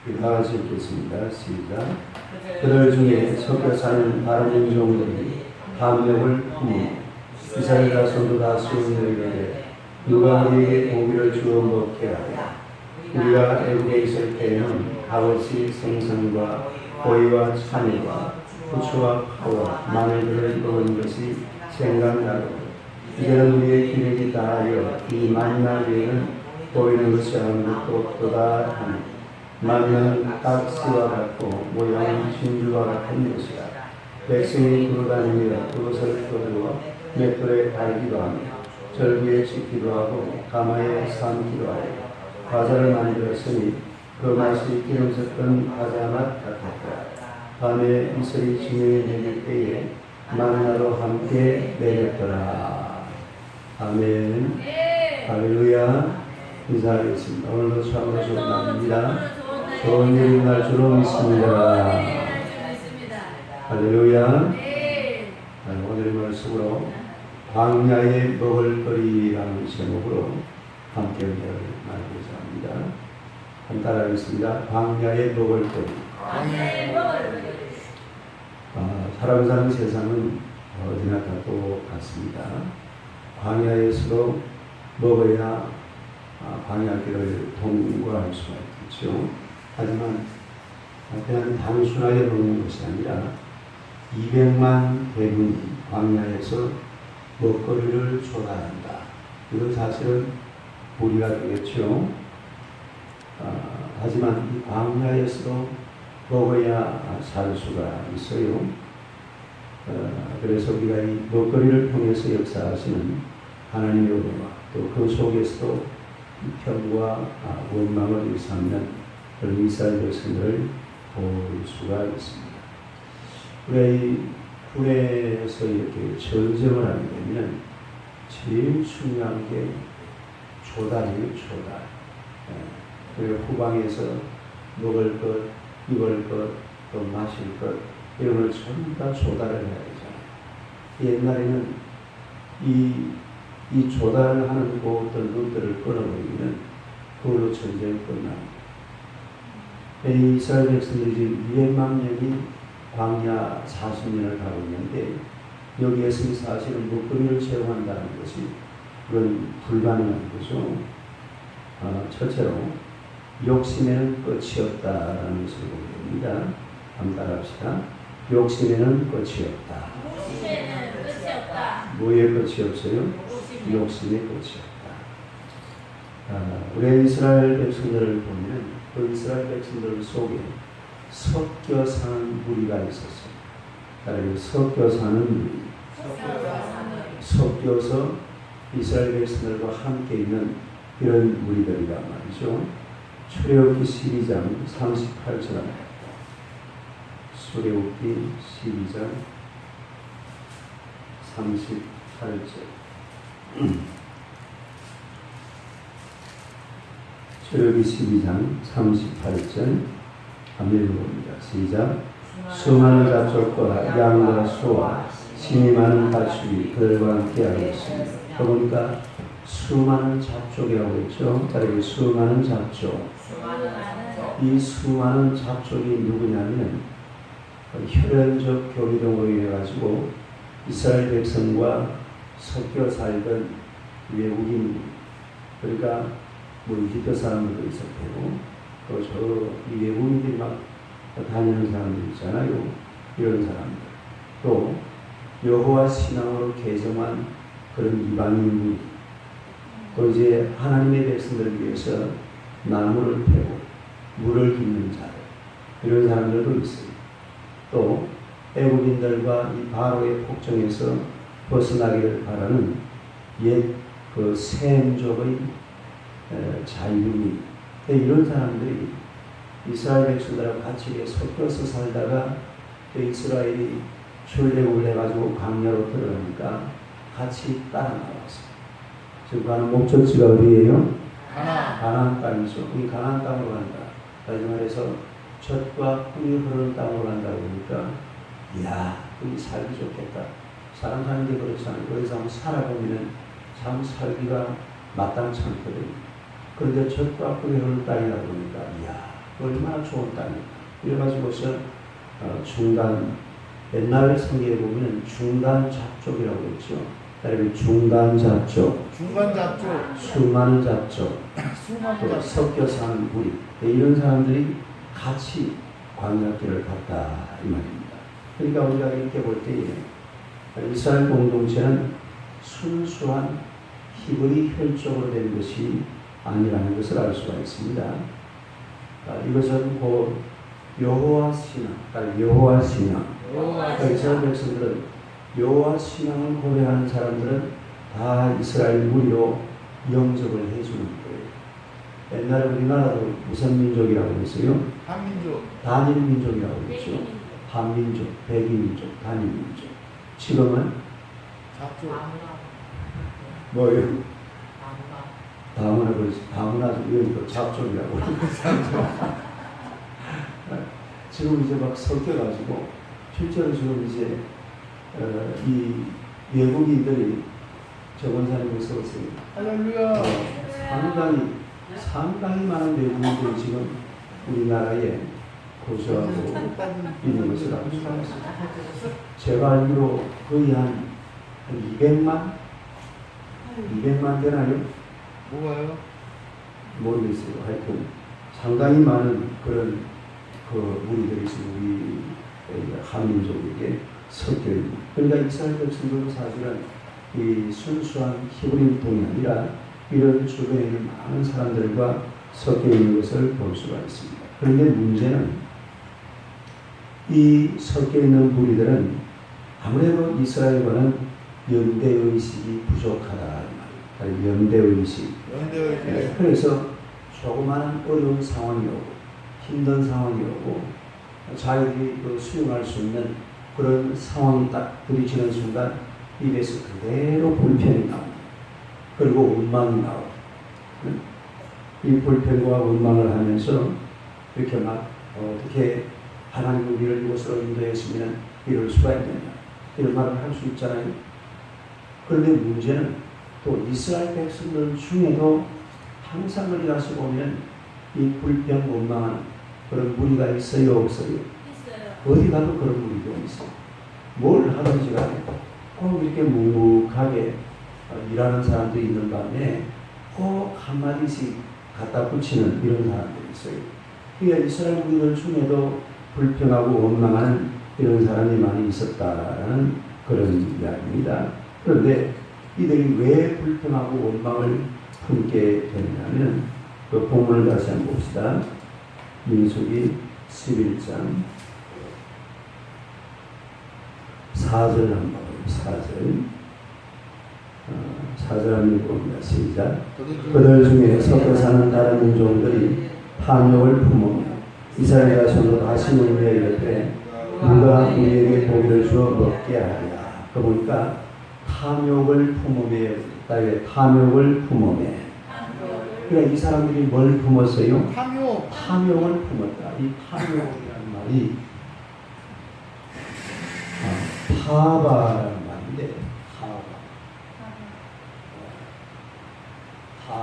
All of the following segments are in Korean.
다 같이 읽겠습니다. 시작. 그들 중에 섞여 사는 다른 인종들이 반역을 품어 이스라엘 자손도 다수 너희에게 누가 우리에게 고기를 주어 먹게 하랴. 우리가 애국에 있을 때에는 값없이 생선과 고기와 찬이와 후추와 파와 마늘들을 먹은 것이 생각나고 이제는 우리의 기력이 다하여 이 만나 위에는 보이는 것이 아무것도 없도다 하니 만나는 딱지와 같고 모양은 진주와 같은 것이다. 백성이 두루다니며 그것을 거두어 맷돌에 달기도 하며 절기에 찢기도 하고 가마에 삶기도 하여 과자를 만들었으니 그 맛이 기름 섞은 과자 맛 같았다. 밤에 이슬이 지면에 내릴 때에 만나로 함께 내렸더라. 아멘. 할렐루야. 인사하겠습니다. 오늘도 참으로 좋은 날입니다. 좋은 일이 날 줄로 믿습니다. 할렐루야. 오늘의 말씀으로 광야의 먹을거리라는 제목으로 함께 은혜를 나누고자 합니다. 한번 따라하겠습니다. 광야의 먹을거리. 사람 사는 세상은 어디나 다 똑같습니다. 광야에서도 먹어야 광야길을 통과할 수가 있겠죠. 하지만 그냥 단순하게 먹는 것이 아니라 200만 대군이 광야에서 먹거리를 조달한다. 이건 사실은 무리가 되겠죠. 하지만 이 광야에서도 먹어야 살 수가 있어요. 그래서 우리가 이 먹거리를 통해서 역사하시는 하나님의 은혜와 또 그 속에서도 평과 원망을 일삼는 그런 이스라엘 백성들을 볼 수가 있습니다. 우리가 이 군에서 이렇게 전쟁을 하게 되면 제일 중요한 게 조달이에요, 조달. 그리고 후방에서 먹을 것, 입을 것, 또 마실 것, 이런 걸 전부 다 조달을 해야 되잖아요. 옛날에는 이 조달을 하는 그 어떤 것들을 끊어버리면 그걸로 전쟁이 끝납니다. 이 이스라엘 백성들이 지금 200만 명이 광야 40년을 가고 있는데 여기에서 사실은 먹거리를 제공한다는 것이 그건 불가능한 거죠. 첫째로 욕심에는 끝이 없다라는 것을 보게 됩니다. 한번 따라합시다. 욕심에는 끝이 없다. 욕심에는 끝이 없다. 뭐에 끝이 없어요? 욕심에 끝이 없다. 우리 이스라엘 백성들을 보면 그 이스라엘 백성들 속에 섞여 사는 무리가 있었어요. 따라서 섞여 사는 무리. 섞여서 이스라엘 백성들과 함께 있는 이런 무리들이란 말이죠. 출애굽기 12장 38절. 출애굽기 12장 38절. 출애굽기 12장 38절 한번 읽어봅니다. 시작. 수많은 가축과 양과 소와 심이 많은 가축이 그들과 함께하고 있습니다. 그러니까 수많은 잡족이라고 했죠. 따르기 수많은 잡족. 이 수많은 잡족이 누구냐면 혈연적 교리동으로 인해 가지고 이스라엘 백성과 섞여 살던 외국인, 그러니까 뭐 이집트 사람들도 있었고 또 저 외국인들이 막 다니는 사람들 있잖아요. 이런 사람들. 또 여호와 신앙으로 개정한 그런 이방인들. 또 이제 하나님의 백성들을 위해서 나무를 패고 물을 깃는 자들. 이런 사람들도 있어요. 또 애국인들과 이 바로의 폭정에서 벗어나기를 바라는 옛 그 셈족의 자유민. 이런 사람들이 이스라엘 백성들하고 같이 섞여서 살다가 또 이스라엘이 출애굽을 해가지고 광야로 들어가니까 같이 따라 나왔어요. 지금 가는 목적지가 어디예요? 가나안 땅이죠. 이 가나안 땅으로 간다. 다시 말해서 젖과 꿀이 흐르는 땅으로 간다고 하니까 이야, 거기 살기 좋겠다. 사람 사는 게 그렇지 않아요. 거기서 한번 살아보면 참 살기가 마땅치 않거든요. 그런데 젖과 꿀이 흐르는 땅이라고 하니까 이야, 얼마나 좋은 땅이에요. 이래가지고서 중단, 옛날 성경에 보면 중단 잡족이라고 했죠. 여러분 중단 잡족, 중간 잡조, 수많은 잡족, 수많은 또 잡조. 섞여 사는 무리, 이런 사람들이 같이 광야길을 갔다 이 말입니다. 그러니까 우리가 이렇게 볼 때에 이스라엘 공동체는 순수한 히브리 혈족으로 된 것이 아니라는 것을 알 수가 있습니다. 이것은 곧 여호와 신앙, 여호와 신앙. 이스라엘 백성들은 여호와 신앙을 고려하는 사람들은 다 이스라엘 무리로 영접을 해주는 거예요. 옛날에 우리나라도 무슨 민족이라고 했어요? 한민족. 단일 민족이라고 했죠. 한민족, 백이민족, 단일 민족. 지금은 잡조. 뭐예요? 다문화 그러지. 다문화 여기도 잡족이라고. 지금 이제 막 섞여가지고 실제로 지금 이제 이 외국인들이 정원사님에서 오세요. 할렐루야. 상당히 많은 외국인들이 지금 우리나라에 거주하고 있는 것을 알 수가 있습니다. 제가 알기로 거의 한 200만 되나요? 뭐가요? 모르겠어요. 하여튼 상당히 많은 그런 그 무리들이 지금 우리 한민족에게 섞여 있는. 그러니까 이스라엘 백성들도 사실은 이 순수한 히브리인통이 아니라 이런 주변에 있는 많은 사람들과 섞여 있는 것을 볼 수가 있습니다. 그런데 문제는 이 섞여 있는 무리들은 아무래도 이스라엘과는 연대의식이 부족하다. 연대의식. 연대의식. 그래서 조그마한 어려운 상황이 오고 힘든 상황이 오고 자기들이 수용할 수 있는 그런 상황이 딱 부딪히는 순간 입에서 그대로 불편이 나옵니다. 그리고 원망이 나오고 이 불편과 원망을 하면서 이렇게 막 어떻게 하나님 우리를 이곳으로 인도했으면 이럴 수가 있느냐 이런 말을 할 수 있잖아요. 그런데 문제는 또 이스라엘 백성들 중에도 항상 어디 가서 보면 이 불평 원망하는 그런 무리가 있어요 없어요? 있어요. 어디 가도 그런 무리도 있어요. 뭘 하든지 간에 꼭 이렇게 묵묵하게 일하는 사람들이 있는 반면에 꼭 한마디씩 갖다 붙이는 이런 사람들이 있어요. 그러니까 이스라엘 무리들 중에도 불평하고 원망하는 이런 사람이 많이 있었다라는 그런 이야기입니다. 그런데 이들이 왜 불평하고 원망을 품게 되느냐면 그 본문을 다시 한번 봅시다. 민수기 11장 4절 한번 봐요. 4절 한번 읽어봅니다. 시작. 그들 중에 섞여 사는 다른 민족들이 탐욕을 품으며 이스라엘 자손도 다시 물며 이르되 누가 우리에게 고기를 주어 먹게 하랴. 그 보니까 탐욕을 품으며 탐욕을 품으며 그러니까 이 사람들이 뭘 품었어요? 탐욕을 품었다. 이 탐욕이라는 말이 타바라는 말인데 타바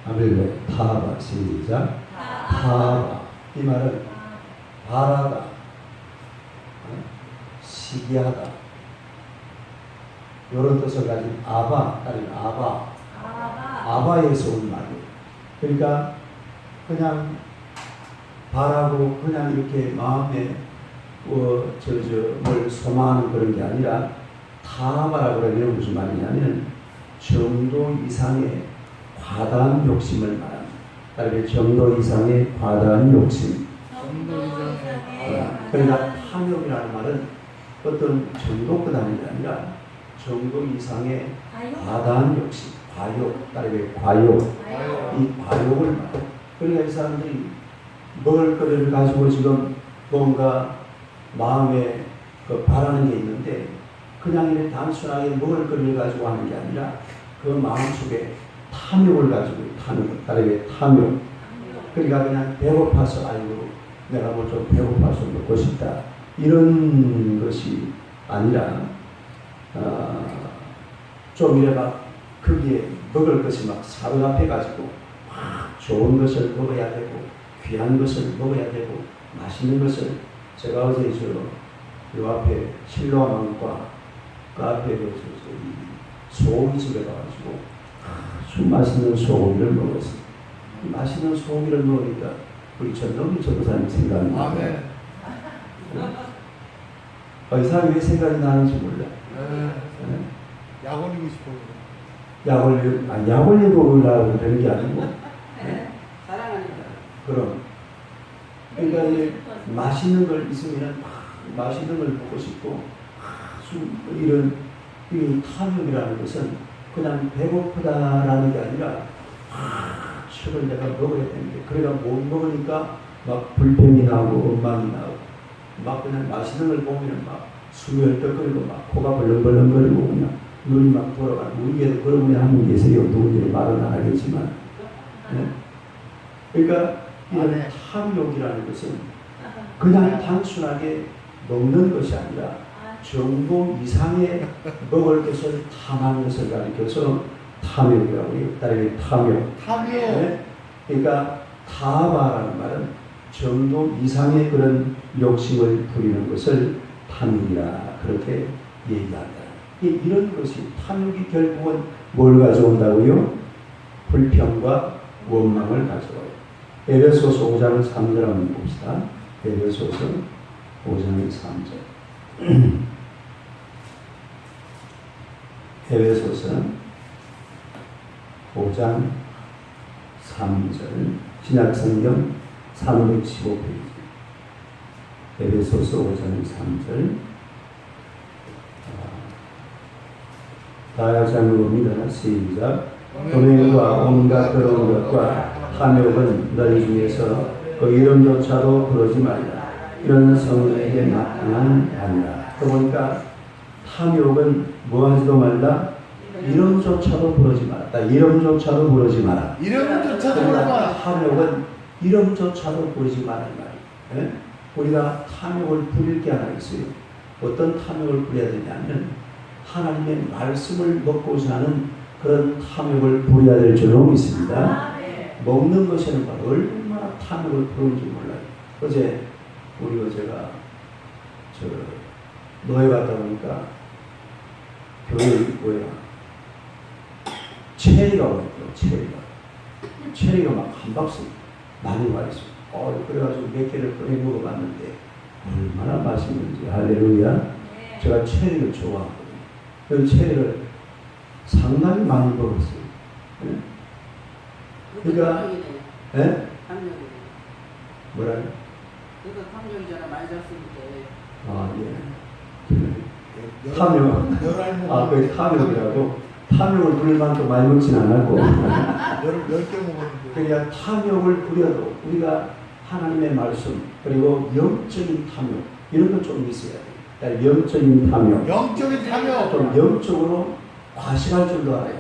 아멘. 타바 시작. 타바 이 말은 바라다, 시기하다 이런 뜻을 가진 아바, 아니면 아바에서 온 말이에요. 그러니까 그냥 바라고 그냥 이렇게 마음에 뭘 소망하는 그런 게 아니라 타바라고 하면 무슨 말이냐면 정도 이상의 과다한 욕심을 말합니다. 그러니까 정도 이상의 과다한 욕심. 그러니까 탐욕이라는 말은 어떤 정도보다는 아니라 정도 이상의 과다한 욕심, 과욕, 따르게 과욕, 이 과욕을 말해요. 그러니까 이 사람들이 먹을 거를 가지고 지금 뭔가 마음에 바라는 게 있는데 그냥 이렇게 단순하게 먹을 거를 가지고 하는 게 아니라 그 마음속에 탐욕을 가지고 탐욕, 따르게 탐욕. 그러니까 그냥 배고파서 아이고 내가 뭐 좀 배고파서 먹고 싶다 이런 것이 아니라 좀 이래 막 거기에 먹을 것이 막 사로잡혀가지고 막 좋은 것을 먹어야 되고 귀한 것을 먹어야 되고 맛있는 것을 제가 어제 요 앞에 실로암과 그 앞에 소고기 집에 가가지고 아주 맛있는 소고기를 먹었어요. 맛있는 소고기를 먹으니까 우리 전동기 전도사님 생각이 나요. 아멘. 이 사람이 왜 생각이 나는지 몰라. 약 올리고 싶어요. 약 올리고 그러려고 그러는 게 아니고. 사랑하니까. 그럼. 그러니까 이제 맛있는 걸 있으면 맛있는 걸 먹고 싶고, 이런 이 탐욕이라는 것은 그냥 배고프다라는 게 아니라, 저걸 내가 먹어야 되는데, 그래가 못 먹으니까 막 불평이 나오고, 원망이 나오고, 막 그냥 맛있는 걸 보면 막 숨이 헐떡거리고, 막 코가 벌렁벌렁거리고, 그냥 눈이 막 돌아가고, 우리에도 그런 분이 한 분 계세요. 누군지 말은 안 하겠지만. 네? 그러니까 이런 탐욕이라는 것은 그냥 단순하게 먹는 것이 아니라 정도 이상의 먹을 것을 탐하는 것을 가리켜서 탐욕이라고 해요. 따르게 탐욕. 네? 그러니까 타바라는 말은 정도 이상의 그런 욕심을 부리는 것을 탐욕이라 그렇게 얘기한다. 이런 것이 탐욕이 결국은 뭘 가져온다고요? 불평과 원망을 가져와요. 에베소서 5장 3절 한번 봅시다. 에베소서 5장 3절. 에베소서 5장 3절. 신약성경 315페이지. 에베소서 5장 3절. 다 같이 한번 봅니다. 시작. 음행과 온갖 더러운 것과 탐욕은 너희 중에서 그 이름조차도 부르지 말라. 이런 성도에게 나타난 바니라. 그러니까 탐욕은 뭐하지도 말라. 이름조차도 부르지 말라. 이름조차도 부르지 마라. 이름조차도 부르지 마라. 탐욕은 이름조차도 부르지 말라는 말이에요. 우리가 탐욕을 부릴 게 하나 있어요. 어떤 탐욕을 부려야 되냐면 하나님의 말씀을 먹고자 하는 그런 탐욕을 부려야 될 줄로 믿습니다. 먹는 것에는 얼마나 탐욕을 부르는지 몰라요. 어제 제가 노예 갔다 오니까 교회 체리가 오더라고요. 체리가 막 한 박스 많이 와 있어요. 그래가지고 몇 개를 꺼내 먹어봤는데 얼마나 맛있는지. 할렐루야. 제가 체리를 좋아하거든요. 그 체리를 상당히 많이 먹었어요. 네? 그러니까, 예? 뭐라요? 그거 탐욕이잖아. 많이 잤을 때. 예. 탐욕. 그 탐욕이라고. 탐욕을 부릴 만큼 많이 먹진 않았고. 10개 먹었는데. 그러니까 탐욕을 부려도 우리가 하나님의 말씀, 그리고 영적인 탐욕, 이런 건 좀 있어야 돼요. 그러니까 영적인 탐욕. 영적인 탐욕. 좀 영적으로 과식할 줄도 알아야 돼요.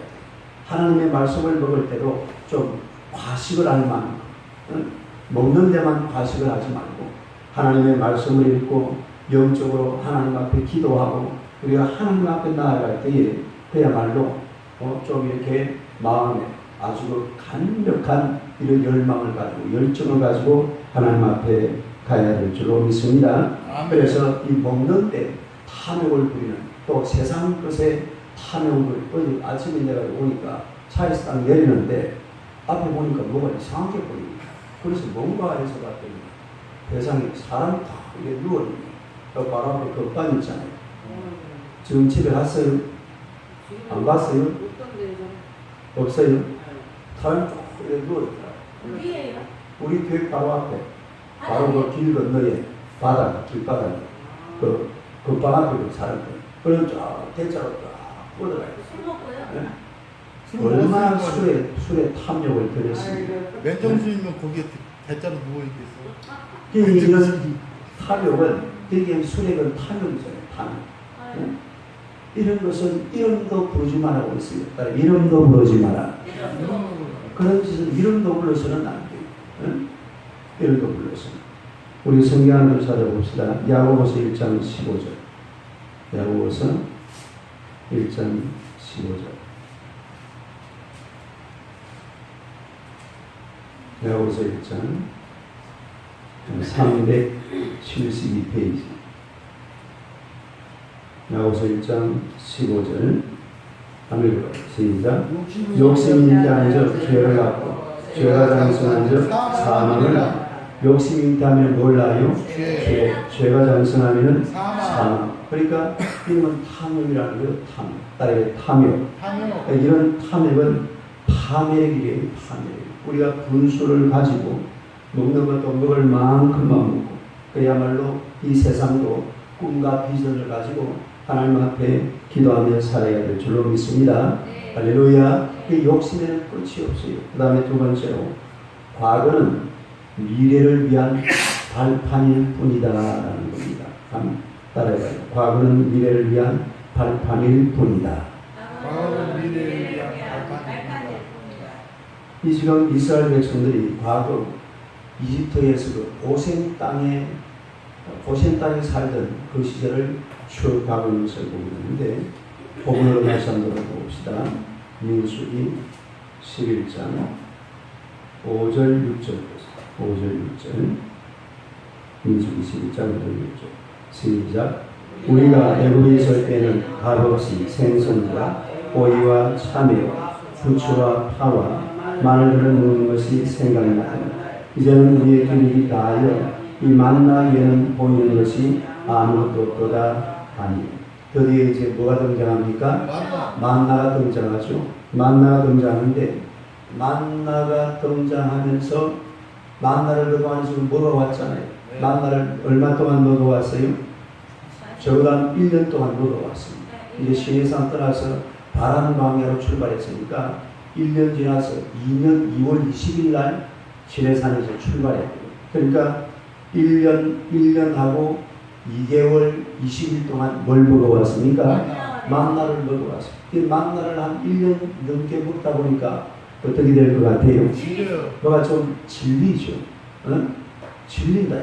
하나님의 말씀을 먹을 때도 좀 과식을 할 만큼, 먹는 데만 과식을 하지 말고 하나님의 말씀을 읽고 영적으로 하나님 앞에 기도하고 우리가 하나님 앞에 나아갈 때에 그야말로 좀 이렇게 마음에 아주 강력한 이런 열망을 가지고 열정을 가지고 하나님 앞에 가야 될 줄로 믿습니다. 그래서 이 먹는 데 탐욕을 부리는, 또 세상 것에 탐욕을, 어제 아침에 내가 오니까 차에서 딱 내리는데 앞에 보니까 뭐가 이상하게 보입니다. 그래서 뭔가 해서 봤더니 세상에 사람이 다 이렇게 누워있네. 그 바로 앞에 겉반 있잖아요. 지금 집에 갔어요? 안 봤어요? 없어요? 사람이 쭉 이렇게 누워있더라고요. 어디예요? 우리 교회 바로 앞에, 바로 그 길 건너에 바닥, 길바닥에 그 방 앞에 그 사람들. 그럼 쫙 대자로 쫙 뻗어가요. 술 먹고요? 네? 술 얼마나 먹었으니까. 술에 탐욕을 들였습니까? 맨정신이면 거기에 대자로 누워있겠어. 이런 탐욕은, 되게 술액은 탐욕이잖아요. 탐욕. 네? 이런 것은 이름도 부르지 말라고 했어요. 이름도 부르지 마라. 그런 짓은 이름도 불러서는 안 돼요. 네? 이름도 불러서는. 우리 성경 하나 찾아봅시다. 야고보서 1장 15절. 야고보서 1장 15절. 야고보서 1장 372페이지. 야고보서 1장 15절 하늘 시작. 욕심이 있다는 적 죄를 갖고 죄가 장성한 적 사망을 욕심이 있다면 몰라요. 죄가 장성하면 사망. 그러니까 이건 탐욕이라는 거예요. 탐욕. 따라해 탐욕. 이런 탐욕은 파멸이래요. 파멸. 우리가 분수를 가지고 먹는 것도 먹을 만큼만 먹고 그야말로 이 세상도 꿈과 비전을 가지고 하나님 앞에 기도하며 살아야 될 줄로 믿습니다. 네. 할렐루야. 이 욕심에는 끝이 없어요. 그 다음에 두 번째로 과거는 미래를 위한 발판일 뿐이다라는 겁니다. 한번 따라해봐요. 과거는 미래를 위한 발판일 뿐이다. 과거는 미래를 위한 발판입니다. 이 지금 이스라엘 백성들이 과거 이집트에서 그 고센 땅에 살던 그 시절을 추억하고 있는 것을 보게 되는데 본문으로 다시 한번 봅시다. 민수기 11장 5절 6절 5절 6절 민수기 11장 5절 6절 시작. 우리가 애굽에 있을 때는 값없이 생선과 오이와 참외와 부추와 파와 마늘들을 먹는 것이 생각이 나요. 이제는 우리의 기력이 다하여 이 만나 위에는 보이는 것이 아무것도 없도다 하니. 드디어 이제 뭐가 등장합니까? 만나가 등장하죠. 만나가 등장하는데 만나가 등장하면서 만나를 그동안 지금 먹어왔잖아요. 만나를 얼마 동안 먹어왔어요? 적어도 1년 동안 먹어왔습니다. 이제 시내산 떠나서 바람 방향으로 출발했으니까 1년 지나서 2년 2월 20일 날 시내산에서 출발했고요. 그러니까 1년하고 2개월 20일 동안 뭘 먹어왔습니까? 만나를 먹어왔어요. 이 만나를 한 1년 넘게 먹다 보니까 어떻게 될 것 같아요? 뭐가 좀 질리죠. 질린다.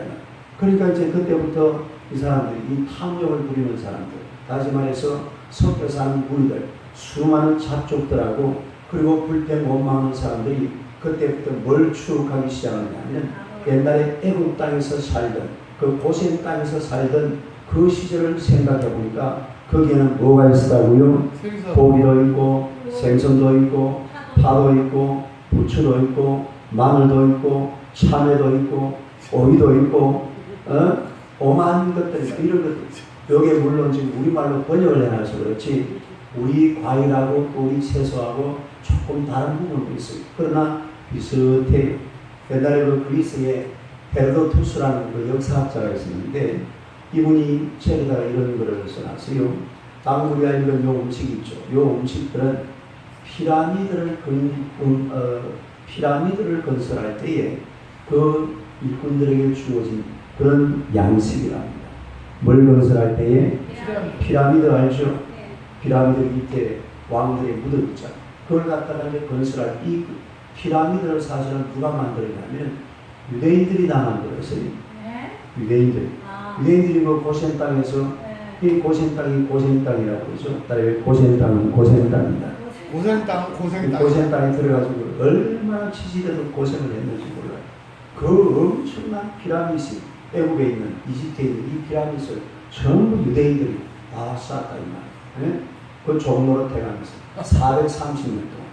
그러니까 이제 그때부터 이 사람들이 이 탐욕을 부리는 사람들, 다시 말해서 섞여 사는 무리들, 수많은 잡족들하고 그리고 불평 원망하는 사람들이 그때부터 뭘 추억하기 시작하냐면 옛날에 애굽 땅에서 살던 그 고센 땅에서 살던 그 시절을 생각해 보니까 거기에는 뭐가 있었다고요? 고기도 있고 생선도 있고 파도 있고 부추도 있고 마늘도 있고 참외도 있고 오이도 있고 오만 것들이 이런 것들. 여기에 물론 지금 우리말로 번역을 해놔서 그렇지 우리 과일하고 또 우리 채소하고 조금 다른 부분도 있어요. 그러나 비슷해요. 옛날에 그 그리스에 헤로도투스라는 그 역사학자가 있었는데 이분이 책에다가 이런 글을 써놨어요. 당구리가 이런 요 음식이 있죠. 요 음식들은 피라미드를 건설할 때에 그 일꾼들에게 주어진 그런 양식이랍니다. 뭘 건설할 때에? 피라미드 알죠? 피라미드 밑에 왕들의 무덤 있잖아요. 그걸 갖다가 이제 건설할 이 피라미드를 사실은 누가 만들었냐면 유대인들이 다 만들었어요. 유대인들이 그 고센 땅에서 이 고센 땅이 고센 땅이라고 그러죠. 따라서 고센 땅은 고센 땅이다. 고센 땅에 들어가지고 얼마나 지지대도 고생을 했는지 몰라요. 그 엄청난 피라미드, 애국에 있는 이집트에 있는 이 피라미드를 전부 유대인들이 다 쌓았다 이 말이에요. 그 종로로 돼가면서 430년 동안.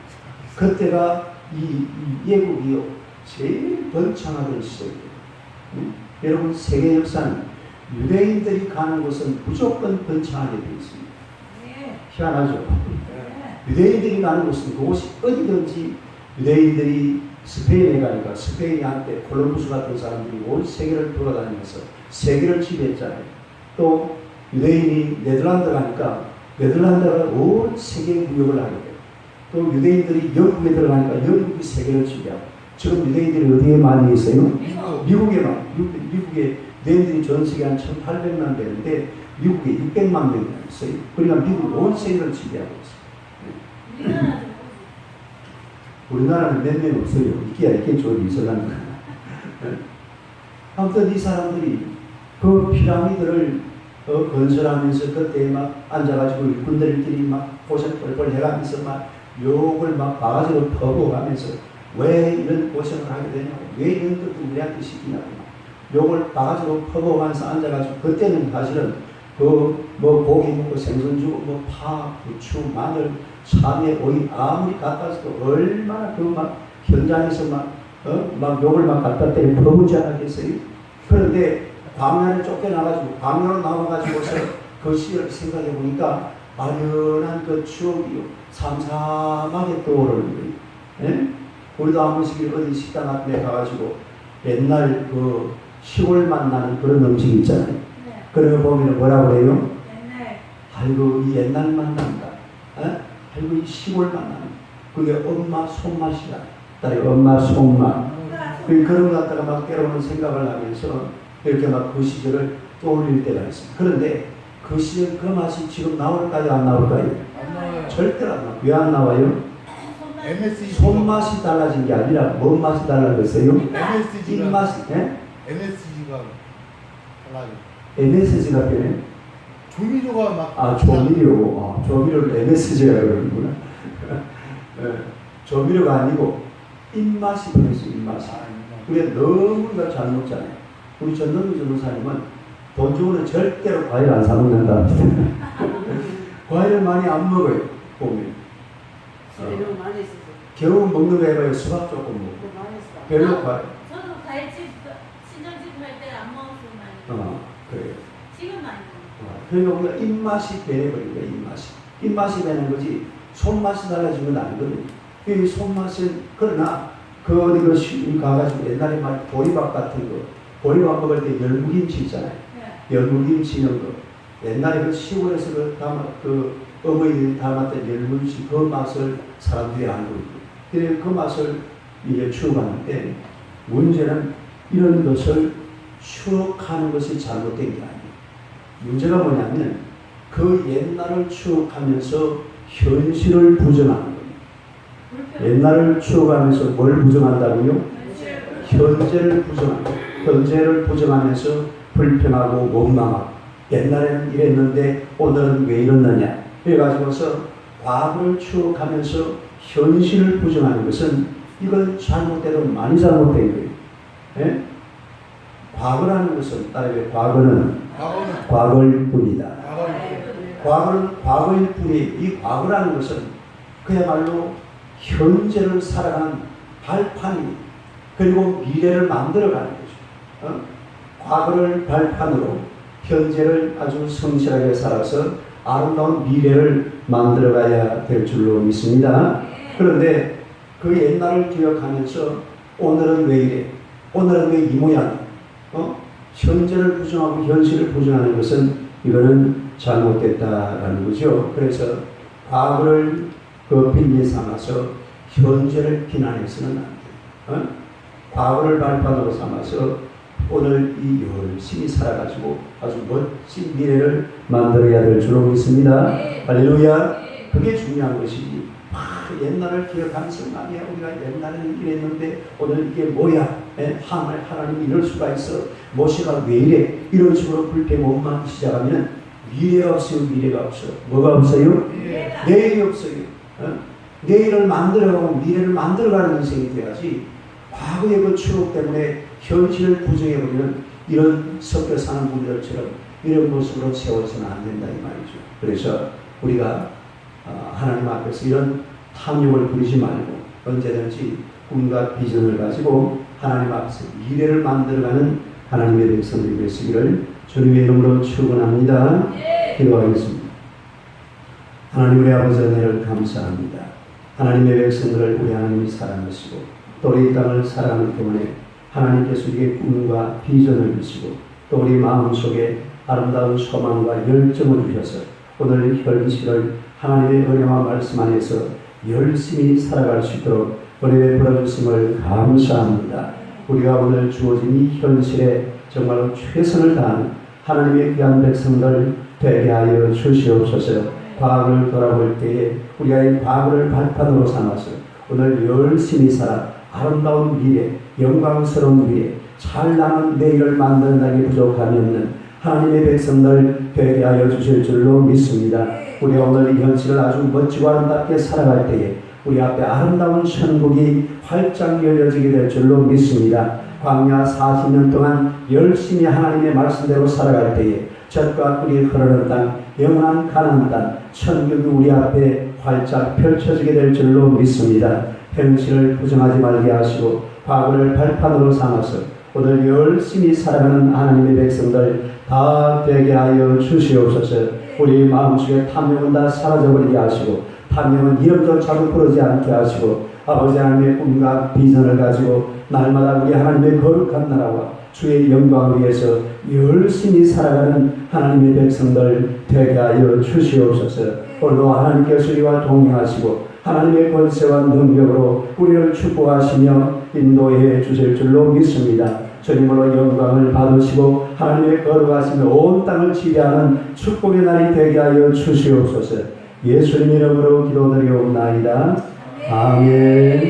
그때가 이 애국이 제일 번창하던 시절이에요. 여러분 세계 역사는 유대인들이 가는 곳은 무조건 번창하게 되어 있습니다. 희한하죠? 유대인들이 가는 곳은 그곳이 어디든지 유대인들이 스페인에 가니까 스페인이 한때 콜럼부스 같은 사람들이 온 세계를 돌아다니면서 세계를 지배했잖아요. 또 유대인이 네덜란드 가니까 네덜란드가 온 세계 무역을 하게 돼요. 또 유대인들이 영국에 들어가니까 영국이 세계를 지배하고 지금 유대인들이 어디에 많이 있어요? 미국에 유대인들이 전 세계 한 1,800만 되는데 미국에 600만 명이 있어요. 그러니까 미국 온 세계를 지배하고 있어요. 우리나라는 몇 명 없어요. 있겠죠. 있어가는 거. 아무튼 이 사람들이 그 피라미드를 건설하면서 그때 막 앉아가지고 일꾼들끼리 막 고생 뻘뻘 해가면서 막 욕을 막 바가지로 퍼부어가면서 왜 이런 고생을 하게 되냐고, 왜 이런 것도 우리한테 시키냐고, 욕을 바가지로 퍼부으면서 앉아가지고, 그때는 사실은 뭐 고기 먹고 생선 주고 뭐 파, 부추, 마늘, 참외, 오이 아무리 갖다 줘도 얼마나 그 막 현장에서 막 욕을 막 갖다 때려 퍼부지 않았겠어요? 그런데 광야를 쫓겨나가지고 광야로 나와가지고서 그 시를 생각해 보니까 아련한 그 추억이 삼삼하게 떠오르는 거예요. 예? 우리도 한 번씩 어디 식당 같은 데 가가지고 옛날 그 시골 만나는 그런 음식 있잖아요. 네. 그런 거 보면 뭐라 그래요? 옛날. 아이고 이 옛날 만난다. 예? 아이고 이 시골 만나는 그게 엄마 손맛이다. 딸이 엄마 손맛. 그런 거 갖다가 막 때로는 생각을 하면서 이렇게 막 그 시절을 떠올릴 때가 있습니다. 그런데 그 시절 그 맛이 지금 나올까요? 안 나올까요? 안 나와요. 절대로 안 나와요. 왜 안 나와요? MSG 손맛이 달라진 게 아니라 뭔 맛이 달라졌어요? MSG가 입맛이, 예? MSG가 달라요. MSG가 변해? 조미료가 막 아, 조미료. 조미료를 MSG가 그러는구나. 예, 조미료가 아니고 입맛이 변했어요. 입맛이. 우리가 너무나 잘 먹잖아요. 우리 전동기 전도사님은 돈 주고는 절대로 과일 안 사먹는다. 과일을 많이 안 먹어요. 보면. 재료 많이 있어서 겨우 먹는 거 해봐요. 수박 조금 먹고. 그거 많이 있어. 별로 과일. 저도 과일집 친정집 할 때 안 먹었어요 많이. 그래요. 지금 많이 먹어요. 그러니까 우리가 입맛이 변해버린 거야. 입맛이. 입맛이 되는 거지 손맛이 달라진 건 아니거든요. 이 손맛은 그러나 그 어디 그 시골 가가지고 옛날에 말 보리밥 같은 거 보리밥 먹을 때 열무김치 있잖아요. 네. 열무김치 있는 거 옛날에 그 시골에서 그 어머니들이 담았던 열무김치 그 맛을 사람들이 알고 있고 그래서 그 맛을 이제 추억하는데 문제는 이런 것을 추억하는 것이 잘못된 게 아니에요. 문제가 뭐냐면 그 옛날을 추억하면서 현실을 부정하는 거예요. 옛날을 추억하면서 뭘 부정한다고요? 현재를 부정하는 거예요. 현재를 부정하면서 불평하고 원망하고 옛날에는 이랬는데 오늘은 왜 이렇느냐 그래가지고서 과거를 추억하면서 현실을 부정하는 것은 이건 잘못돼도 많이 잘못된 거예요. 예? 과거라는 것은 따르게 과거는 과거일 뿐이다. 과거는 과거일 뿐이 이 과거라는 것은 그야말로 현재를 살아가는 발판이 그리고 미래를 만들어가는 거죠. 과거를 발판으로 현재를 아주 성실하게 살아서 아름다운 미래를 만들어가야 될 줄로 믿습니다. 그런데 그 옛날을 기억하면서 오늘은 왜 이래? 오늘은 왜 이 모양? 현재를 부정하고 현실을 부정하는 것은 이거는 잘못됐다라는 거죠. 그래서 과거를 그 핑계 삼아서 현재를 비난해서는 안 돼요. 과거를 발판으로 삼아서 오늘 이 열심히 살아가지고 아주 멋진 미래를 만들어야 될 줄로 믿습니다. 할렐루야. 그게 중요한 것이지. 옛날을 기억하면서 말이야 우리가 옛날에는 이랬는데 오늘 이게 뭐야? 하나님 이럴 수가 있어. 모세가 왜 이래? 이런 식으로 불평 원망 시작하면 미래가 없어요. 미래가 없어요. 뭐가 없어요? 내일이 없어요. 내일을 만들어가고 미래를 만들어가는 인생이 돼야지 과거의 그 추억 때문에 현실을 부정해버리는 이런 섞여 사는 분들처럼 이런 모습으로 세워서는 안 된다 이 말이죠. 그래서 우리가 하나님 앞에서 이런 탐욕을 부리지 말고 언제든지 꿈과 비전을 가지고 하나님 앞에서 미래를 만들어가는 하나님의 백성들이 되시기를 주님의 이름으로 축원합니다. 기도하겠습니다. 하나님 우리 아버지 은혜를 감사합니다. 하나님의 백성들을 우리 하나님이 사랑하시고 또 우리 땅을 사랑하기 때문에 하나님께서 우리에게 꿈과 비전을 주시고 또 우리 마음속에 아름다운 소망과 열정을 주셔서 오늘 현실을 하나님의 은혜와 말씀 안에서 열심히 살아갈 수 있도록 은혜 베풀어주심을 감사합니다. 우리가 오늘 주어진 이 현실에 정말로 최선을 다하는 하나님의 귀한 백성들 되게 하여 주시옵소서. 과거를 돌아볼 때에 우리가 이 과거를 발판으로 삼아서 오늘 열심히 살아 아름다운 미래, 영광스러운 미래, 찬란한 내일을 만든다기 부족함이 없는 하나님의 백성들 되게 하여 주실 줄로 믿습니다. 우리가 오늘 이 현실을 아주 멋지고 아름답게 살아갈 때에 우리 앞에 아름다운 천국이 활짝 열려지게 될 줄로 믿습니다. 광야 40년 동안 열심히 하나님의 말씀대로 살아갈 때에 젖과 꿀이 흐르는 땅, 영원한 가나안 땅, 천국이 우리 앞에 활짝 펼쳐지게 될 줄로 믿습니다. 현실을 부정하지 말게 하시고 과거를 발판으로 삼아서 오늘 열심히 살아가는 하나님의 백성들 다 되게 하여 주시옵소서. 우리 마음속에 탐욕은 다 사라져버리게 하시고 탐욕은 이름조차도 부르지 않게 하시고 아버지 하나님의 꿈과 비전을 가지고 날마다 우리 하나님의 거룩한 나라와 주의 영광을 위해서 열심히 살아가는 하나님의 백성들 되게 하여 주시옵소서. 오늘도 하나님께서 우리와 동행하시고 하나님의 권세와 능력으로 우리를 축복하시며 인도해 주실 줄로 믿습니다. 주님으로 영광을 받으시고 하나님의 거룩하시며 온 땅을 지배하는 축복의 날이 되게 하여 주시옵소서. 예수님 이름으로 기도드리옵나이다. 아멘.